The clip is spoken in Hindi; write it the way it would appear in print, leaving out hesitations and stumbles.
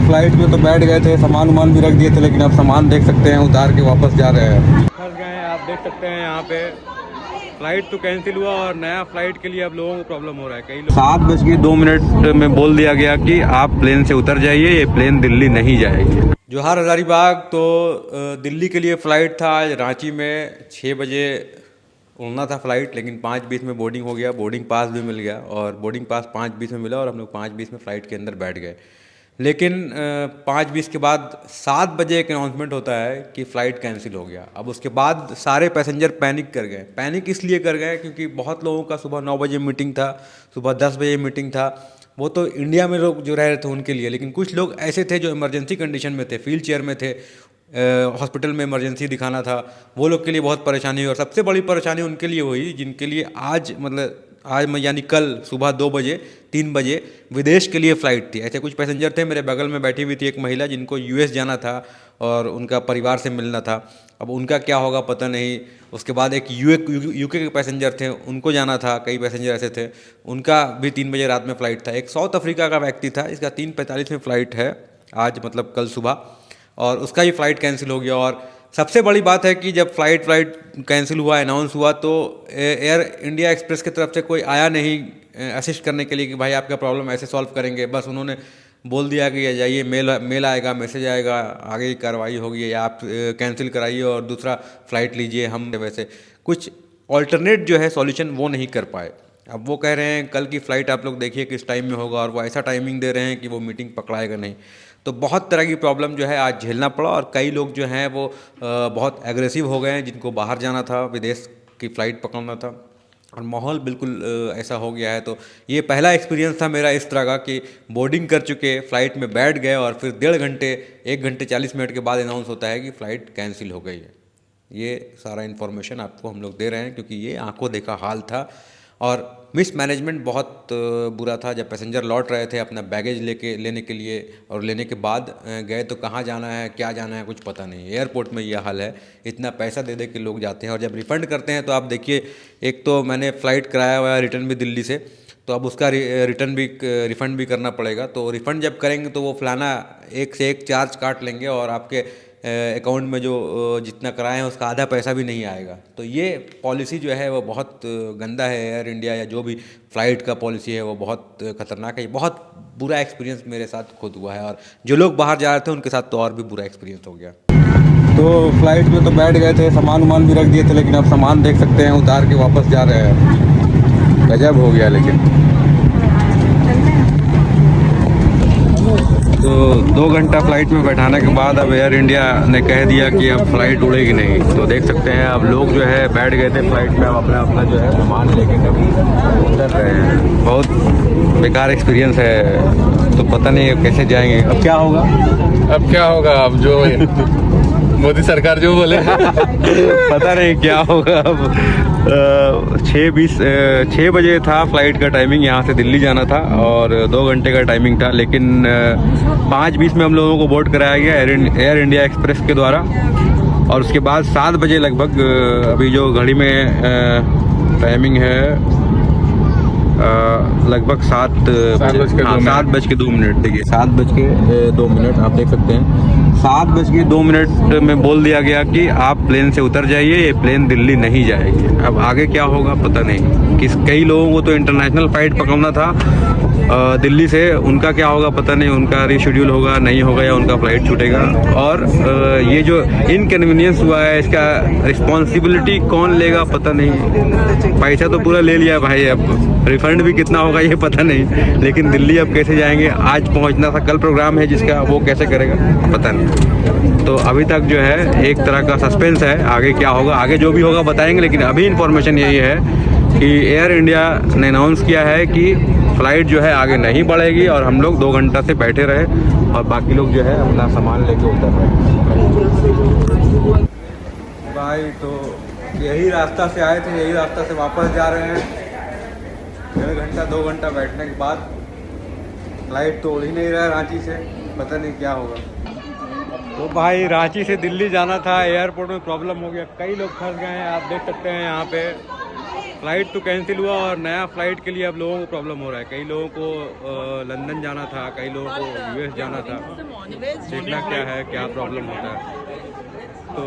फ्लाइट में तो बैठ गए थे, सामान वामान भी रख दिए थे, लेकिन अब सामान देख सकते हैं उतार के वापस जा रहे हैं। फंस गए हैं, आप देख सकते हैं यहाँ पे फ्लाइट तो कैंसिल हुआ और नया फ्लाइट के लिए अब लोगों को प्रॉब्लम हो रहा है। कई लोग 7:02 में बोल दिया गया कि आप प्लेन से उतर जाइए, ये प्लेन दिल्ली नहीं जाएगी। जोहार हजारीबाग। तो दिल्ली के लिए फ़्लाइट था आज रांची में 6 बजे उड़ना था फ़्लाइट, लेकिन 5:20 में बोर्डिंग हो गया, बोर्डिंग पास भी मिल गया और बोर्डिंग पास 5:20 में मिला और हम लोग 5:20 में फ़्लाइट के अंदर बैठ गए। लेकिन 5:20 के बाद 7 बजे एक अनाउंसमेंट होता है कि फ़्लाइट कैंसिल हो गया। अब उसके बाद सारे पैसेंजर पैनिक कर गए। पैनिक इसलिए कर गए क्योंकि बहुत लोगों का सुबह 9 बजे मीटिंग था, सुबह 10 बजे मीटिंग था। वो तो इंडिया में लोग जो रह रहे थे उनके लिए, लेकिन कुछ लोग ऐसे थे जो इमरजेंसी कंडीशन में थे, व्हील चेयर में थे, हॉस्पिटल में इमरजेंसी दिखाना था, वो लोग के लिए बहुत परेशानी हुई। और सबसे बड़ी परेशानी उनके लिए हुई जिनके लिए आज यानी कल सुबह 2 बजे 3 बजे विदेश के लिए फ़्लाइट थी। ऐसे कुछ पैसेंजर थे, मेरे बगल में बैठी हुई थी एक महिला जिनको यूएस जाना था और उनका परिवार से मिलना था। अब उनका क्या होगा पता नहीं। उसके बाद एक यूके के पैसेंजर थे, उनको जाना था। कई पैसेंजर ऐसे थे, उनका भी 3 बजे रात में फ़्लाइट था। एक साउथ अफ्रीका का व्यक्ति था, इसका 3:45 में फ़्लाइट है आज, मतलब कल सुबह, और उसका ही फ़्लाइट कैंसिल हो गया। और सबसे बड़ी बात है कि जब फ़्लाइट कैंसिल हुआ, अनाउंस हुआ, तो एयर इंडिया एक्सप्रेस की तरफ से कोई आया नहीं असिस्ट करने के लिए कि भाई आपका प्रॉब्लम ऐसे सॉल्व करेंगे। बस उन्होंने बोल दिया कि जाइए, मेल आएगा, मैसेज आएगा, आगे की कार्रवाई होगी या आप कैंसिल कराइए और दूसरा फ़्लाइट लीजिए। हम वैसे कुछ ऑल्टरनेट जो है सॉल्यूशन वो नहीं कर पाए। अब वो कह रहे हैं कल की फ़्लाइट आप लोग देखिए किस टाइम में होगा, और वो ऐसा टाइमिंग दे रहे हैं कि वो मीटिंग पकड़ाएगा नहीं। तो बहुत तरह की प्रॉब्लम जो है आज झेलना पड़ा। और कई लोग जो हैं वो बहुत एग्रेसिव हो गए हैं, जिनको बाहर जाना था, विदेश की फ़्लाइट पकड़ना था, और माहौल बिल्कुल ऐसा हो गया है। तो ये पहला एक्सपीरियंस था मेरा इस तरह का कि बोर्डिंग कर चुके, फ़्लाइट में बैठ गए और फिर 1.5 घंटे 40 मिनट के बाद अनाउंस होता है कि फ़्लाइट कैंसिल हो गई है। ये सारा इन्फॉर्मेशन आपको हम लोग दे रहे हैं क्योंकि ये आंखों देखा हाल था। और मिस मैनेजमेंट बहुत बुरा था। जब पैसेंजर लौट रहे थे अपना बैगेज लेने के लिए, और लेने के बाद गए तो कहाँ जाना है, क्या जाना है, कुछ पता नहीं। एयरपोर्ट में यह हाल है, इतना पैसा दे दे के लोग जाते हैं और जब रिफ़ंड करते हैं तो आप देखिए, एक तो मैंने फ़्लाइट कराया हुआ है रिटर्न भी दिल्ली से, तो अब उसका रिफ़ंड भी करना पड़ेगा। तो रिफ़ंड जब करेंगे तो वो फलाना एक से एक चार्ज काट लेंगे और आपके अकाउंट में जो जितना कराए हैं उसका आधा पैसा भी नहीं आएगा। तो ये पॉलिसी जो है वो बहुत गंदा है। एयर इंडिया या जो भी फ़्लाइट का पॉलिसी है वो बहुत ख़तरनाक है। ये बहुत बुरा एक्सपीरियंस मेरे साथ खुद हुआ है, और जो लोग बाहर जा रहे थे उनके साथ तो और भी बुरा एक्सपीरियंस हो गया। तो फ्लाइट में तो बैठ गए थे, सामान वामान भी रख दिए थे, लेकिन अब सामान देख सकते हैं उतार के वापस जा रहे हैं। गजब हो गया। लेकिन तो 2 घंटा फ़्लाइट में बैठाने के बाद अब एयर इंडिया ने कह दिया कि अब फ़्लाइट उड़ेगी नहीं। तो देख सकते हैं अब लोग जो है बैठ गए थे फ़्लाइट में, अब अपना जो है सामान लेके कभी उतर रहे हैं। बहुत बेकार एक्सपीरियंस है। तो पता नहीं अब कैसे जाएंगे, अब क्या होगा। अब जो मोदी सरकार जो बोले पता नहीं क्या होगा अब। 6 बजे था फ़्लाइट का टाइमिंग, यहाँ से दिल्ली जाना था और 2 घंटे का टाइमिंग था, लेकिन 5:20 में हम लोगों को बोर्ड कराया गया एयर इंडिया एक्सप्रेस के द्वारा। और उसके बाद 7 बजे लगभग, अभी जो घड़ी में टाइमिंग है लगभग 7:02। देखिए 7:02 आप देख सकते हैं। 7:02 में बोल दिया गया कि आप प्लेन से उतर जाइए, ये प्लेन दिल्ली नहीं जाएगी। अब आगे क्या होगा पता नहीं। कई लोगों को तो इंटरनेशनल फ़्लाइट पकड़ना था दिल्ली से, उनका क्या होगा पता नहीं, उनका रीशेड्यूल होगा नहीं होगा या उनका फ़्लाइट छूटेगा। और ये जो इनकन्वीनियंस हुआ है इसका रिस्पॉन्सिबिलिटी कौन लेगा पता नहीं। पैसा तो पूरा ले लिया भाई, अब रिफ़ंड भी कितना होगा ये पता नहीं। लेकिन दिल्ली अब कैसे जाएंगे, आज पहुंचना था, कल प्रोग्राम है जिसका, वो कैसे करेगा पता नहीं। तो अभी तक जो है एक तरह का सस्पेंस है, आगे क्या होगा, आगे जो भी होगा बताएंगे। लेकिन अभी इन्फॉर्मेशन यही है कि एयर इंडिया ने अनाउंस किया है कि फ़्लाइट जो है आगे नहीं बढ़ेगी और हम लोग 2 घंटा से बैठे रहे और बाकी लोग जो है अपना सामान लेके उतर रहे भाई। तो यही रास्ता से आए थे, यही रास्ता से वापस जा रहे हैं। 1.5 घंटा 2 घंटा बैठने के बाद फ़्लाइट तो उड़ ही नहीं रहा है रांची से, पता नहीं क्या होगा। तो भाई रांची से दिल्ली जाना था, एयरपोर्ट में प्रॉब्लम हो गया, कई लोग फंस गए हैं। आप देख सकते हैं यहाँ पे फ्लाइट तो कैंसिल हुआ और नया फ्लाइट के लिए अब लोगों को प्रॉब्लम हो रहा है। कई लोगों को लंदन जाना था, कई लोगों को यूएस जाना था। देखना क्या है, क्या प्रॉब्लम होता है। तो